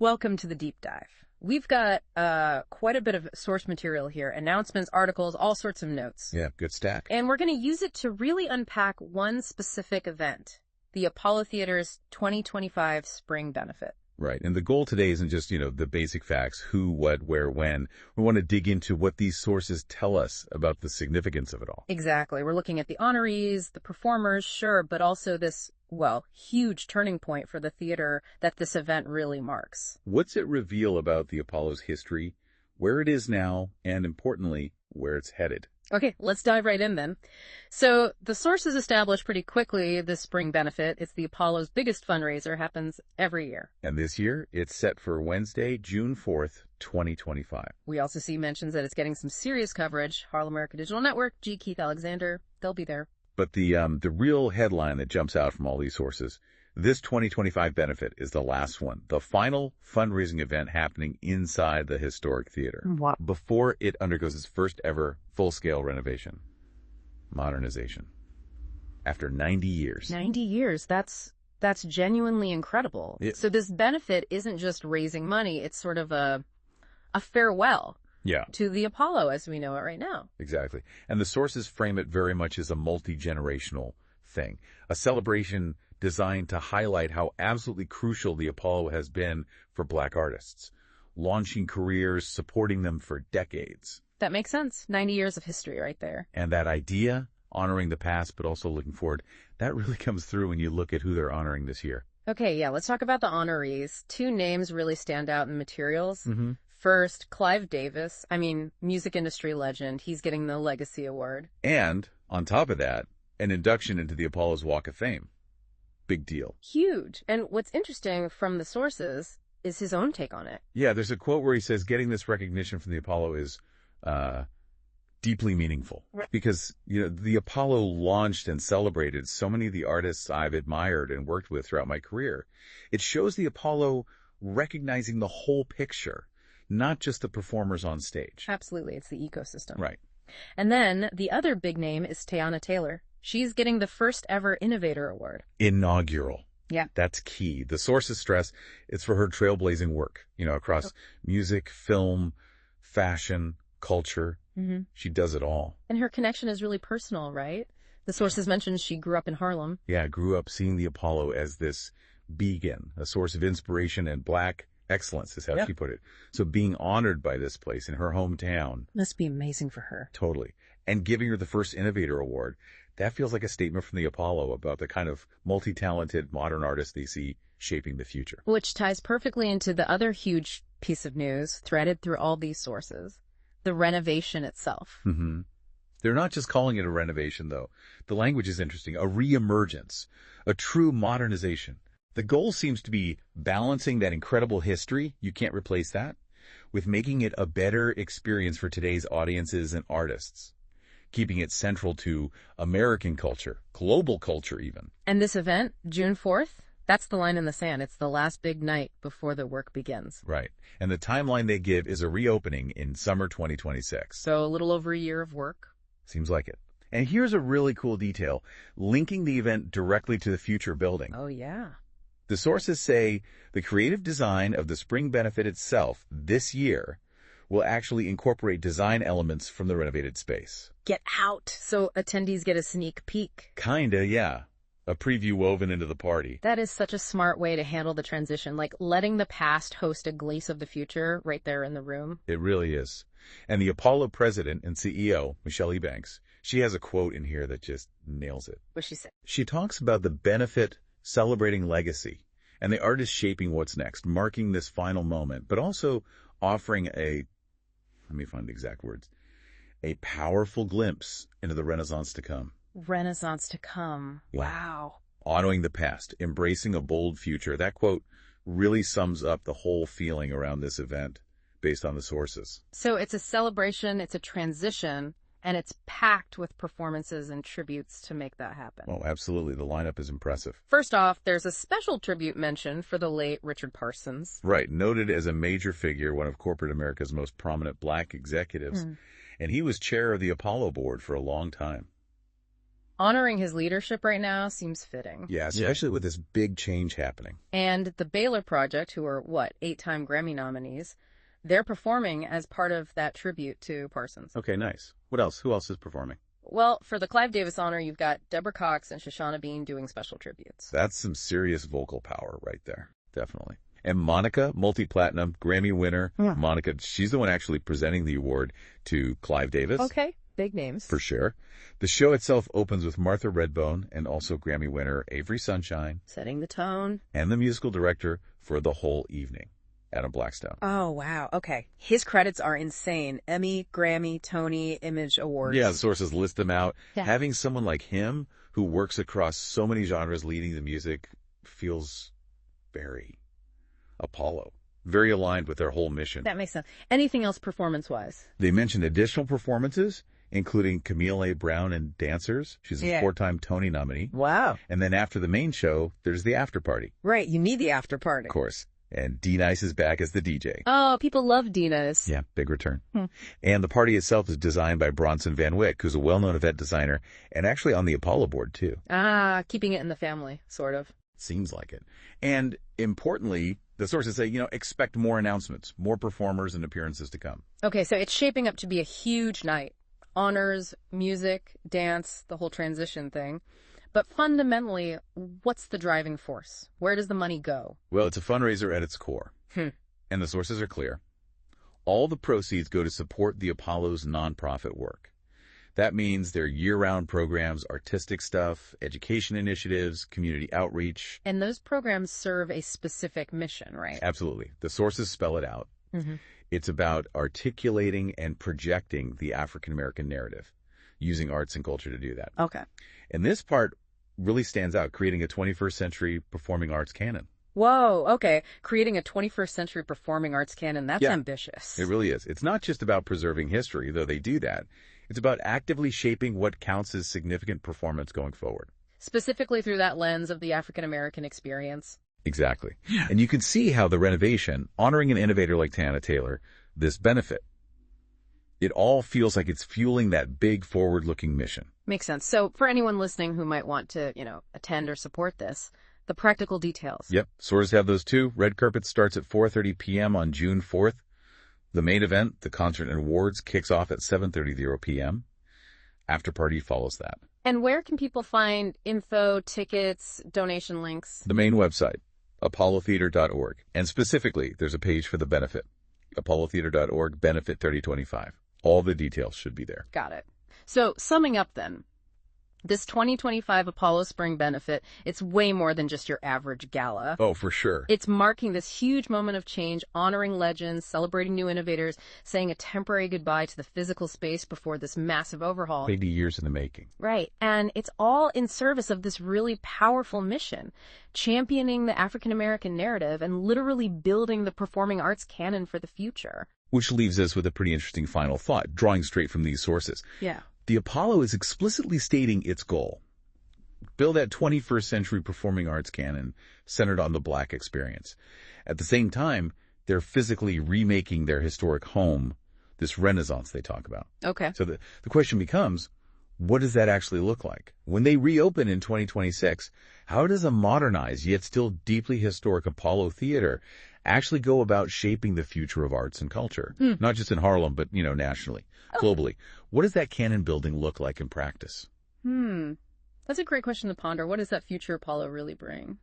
Welcome to the deep dive. We've got quite a bit of source material here, announcements, articles, all sorts of notes. Yeah, good stack. And we're going to use it to really unpack one specific event, the Apollo Theater's 2025 Spring Benefit. Right. And the goal today isn't just, the basic facts, who, what, where, when. We want to dig into what these sources tell us about the significance of it all. Exactly. We're looking at the honorees, the performers, sure, but also this, huge turning point for the theater that this event really marks. What's it reveal about the Apollo's history, where it is now, and importantly, where it's headed? Okay, let's dive right in then. So the sources established pretty quickly this spring benefit. It's the Apollo's biggest fundraiser, happens every year. And this year, it's set for Wednesday, June 4th, 2025. We also see mentions that it's getting some serious coverage. HarlemAmerica Digital Network, G. Keith Alexander, they'll be there. But the real headline that jumps out from all these sources, this 2025 benefit is the last one, the final fundraising event happening inside the historic theater. Wow. Before it undergoes its first ever full-scale renovation, modernization. After 90 years. 90 years, that's genuinely incredible. So this benefit isn't just raising money, it's sort of a farewell. Yeah. To the Apollo as we know it right now. Exactly. And the sources frame it very much as a multi-generational thing, a celebration designed to highlight how absolutely crucial the Apollo has been for Black artists, launching careers, supporting them for decades. That makes sense. 90 years of history right there. And that idea, honoring the past but also looking forward, that really comes through when you look at who they're honoring this year. Okay, yeah, let's talk about the honorees. Two names really stand out in the materials. Mm-hmm. First, Clive Davis. Music industry legend. He's getting the Legacy Award. And, on top of that, an induction into the Apollo's Walk of Fame. Big deal. Huge. And what's interesting from the sources is his own take on it. Yeah, there's a quote where he says getting this recognition from the Apollo is deeply meaningful. Right. Because, the Apollo launched and celebrated so many of the artists I've admired and worked with throughout my career. It shows the Apollo recognizing the whole picture, not just the performers on stage. Absolutely. It's the ecosystem. Right. And then the other big name is Teyana Taylor. She's getting the first ever Innovator Award. Inaugural. Yeah. That's key. The sources stress it's for her trailblazing work, across music, film, fashion, culture. Mm-hmm. She does it all. And her connection is really personal, right? The sources mentioned she grew up in Harlem. Yeah, grew up seeing the Apollo as this beacon, a source of inspiration and Black excellence is how she put it. So being honored by this place in her hometown. Must be amazing for her. Totally. And giving her the first Innovator Award. That feels like a statement from the Apollo about the kind of multi-talented modern artists they see shaping the future. Which ties perfectly into the other huge piece of news threaded through all these sources, the renovation itself. Mm-hmm. They're not just calling it a renovation, though. The language is interesting. A reemergence, a true modernization. The goal seems to be balancing that incredible history, you can't replace that, with making it a better experience for today's audiences and artists, keeping it central to American culture, global culture even. And this event, June 4th, that's the line in the sand. It's the last big night before the work begins. Right. And the timeline they give is a reopening in summer 2026. So a little over a year of work. Seems like it. And here's a really cool detail, linking the event directly to the future building. Oh, yeah. The sources say the creative design of the spring benefit itself this year will actually incorporate design elements from the renovated space. Get out, so attendees get a sneak peek. Kinda, yeah. A preview woven into the party. That is such a smart way to handle the transition, like letting the past host a glimpse of the future right there in the room. It really is. And the Apollo president and CEO, Michelle Ebanks, she has a quote in here that just nails it. What'd she say? She talks about the benefit celebrating legacy and the artist shaping what's next, marking this final moment, but also offering let me find the exact words, a powerful glimpse into the Renaissance to come. Renaissance to come. Yeah. Wow. Honoring the past, embracing a bold future. That quote really sums up the whole feeling around this event based on the sources. So it's a celebration, it's a transition, and it's packed with performances and tributes to make that happen. Oh, absolutely. The lineup is impressive. First off, there's a special tribute mention for the late Richard Parsons. Right. Noted as a major figure, one of corporate America's most prominent Black executives. And he was chair of the Apollo board for a long time. Honoring his leadership right now seems fitting. Yeah, especially with this big change happening. And the Baylor Project, who are, 8-time Grammy nominees, they're performing as part of that tribute to Parsons. Okay, nice. What else? Who else is performing? Well, for the Clive Davis honor, you've got Deborah Cox and Shoshana Bean doing special tributes. That's some serious vocal power right there. Definitely. And Monica, multi-platinum, Grammy winner. Yeah. Monica, she's the one actually presenting the award to Clive Davis. Okay, big names. For sure. The show itself opens with Martha Redbone and also Grammy winner Avery Sunshine. Setting the tone. And the musical director for the whole evening, Adam Blackstone. Oh, wow. Okay. His credits are insane. Emmy, Grammy, Tony, Image Awards. Yeah, the sources list them out. Yeah. Having someone like him who works across so many genres leading the music feels very Apollo. Very aligned with their whole mission. That makes sense. Anything else performance-wise? They mentioned additional performances, including Camille A. Brown and Dancers. She's a 4-time Tony nominee. Wow. And then after the main show, there's the after party. Right. You need the after party. Of course. And D-Nice is back as the DJ. Oh, people love Dina's. Yeah, big return. And the party itself is designed by Bronson Van Wyck, who's a well-known event designer, and actually on the Apollo board, too. Ah, keeping it in the family, sort of. Seems like it. And importantly, the sources say, expect more announcements, more performers and appearances to come. Okay, so it's shaping up to be a huge night. Honors, music, dance, the whole transition thing. But fundamentally, what's the driving force? Where does the money go? Well, it's a fundraiser at its core. And the sources are clear. All the proceeds go to support the Apollo's nonprofit work. That means their year-round programs, artistic stuff, education initiatives, community outreach. And those programs serve a specific mission, right? Absolutely. The sources spell it out. It's about articulating and projecting the African-American narrative, using arts and culture to do that. Okay. And this part really stands out, creating a 21st century performing arts canon. Whoa, okay. Creating a 21st century performing arts canon, that's ambitious. It really is. It's not just about preserving history, though they do that. It's about actively shaping what counts as significant performance going forward. Specifically through that lens of the African-American experience. Exactly. And you can see how the renovation, honoring an innovator like Tana Taylor, this benefit, it all feels like it's fueling that big forward-looking mission. Makes sense. So for anyone listening who might want to, attend or support this, the practical details. Yep. Sources have those too. Red carpet starts at 4:30 p.m. on June 4th. The main event, the concert and awards, kicks off at 7:30 p.m. After party follows that. And where can people find info, tickets, donation links? The main website, apollotheater.org. And specifically, there's a page for the benefit, apollotheater.org, benefit 3025. All the details should be there. Got it. So summing up then, this 2025 Apollo Spring Benefit, it's way more than just your average gala. Oh, for sure. It's marking this huge moment of change, honoring legends, celebrating new innovators, saying a temporary goodbye to the physical space before this massive overhaul. 80 years in the making. Right. And it's all in service of this really powerful mission, championing the African-American narrative and literally building the performing arts canon for the future. Which leaves us with a pretty interesting final thought, drawing straight from these sources. Yeah. The Apollo is explicitly stating its goal. Build that 21st century performing arts canon centered on the Black experience. At the same time, they're physically remaking their historic home, this renaissance they talk about. Okay. So the question becomes, what does that actually look like? When they reopen in 2026, how does a modernized yet still deeply historic Apollo Theater actually go about shaping the future of arts and culture? Not just in Harlem, but, nationally, globally. What does that canon building look like in practice? That's a great question to ponder. What does that future Apollo really bring?